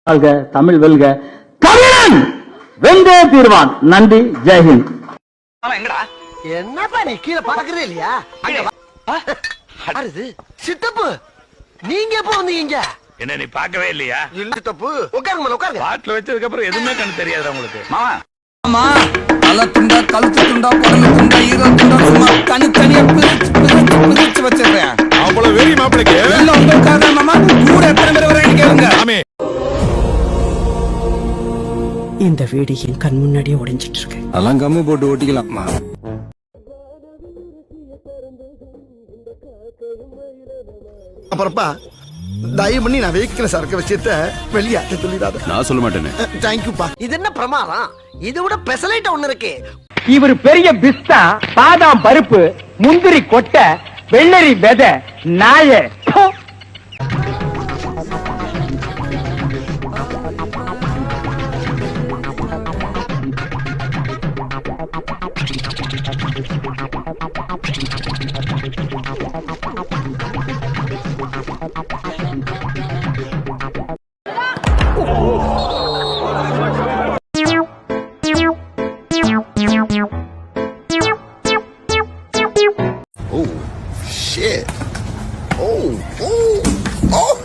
வாழ்க தமிழ் வெல்க, தமிழன் வெந்தே தீர்வான். நன்றி, ஜெய்ஹிந்த். என்னப்பா நீ கீழே பறக்குறே இல்லையா? சித்தப்பு நீங்க எப்ப வந்தீங்க? என்ன நீ பார்க்கவே இல்லையா? சித்தப்பு உட்காருங்க உட்காருங்க. பாட்டில் வச்சதுக்கு அப்புறம் எதுவுமே கண்ணு தெரியாது உங்களுக்கு. மாமா ஆமா, தலை துண்டா, கழுத்து துண்டா, குடம்பு துண்டா, ஈரோ துண்டா, சும்மா தனித்தனியா பிரிச்சு வச்சிருக்கேன். அவ்வளவு வெறி மாப்பிளைக்கு எல்லாம் உங்களுக்காக மாமா. கூட எத்தனை பேர் வரேன்னு கேளுங்க. இந்த வீடு என் கண் முன்னாடியே உடைஞ்சிட்டு இருக்கு. அதெல்லாம் கம்மி போட்டு ஓட்டிக்கலாம். அப்புறப்பா தயவு பண்ணி நான் வைக்கிற சரக்கு விஷயத்த வெளியாட்ட சொல்லிடாத. நான் சொல்ல மாட்டேனே. தேங்க்யூப்பா. இது என்ன பிரமாதம்? இதை விட பெசலைட் ஒண்ணு இருக்கு. இவர் பெரிய பிஸ்தா, பாதாம் பருப்பு, முந்திரி கொட்டை, வெள்ளரி விதை, நாய. Oh shit. Oh, oh, oh.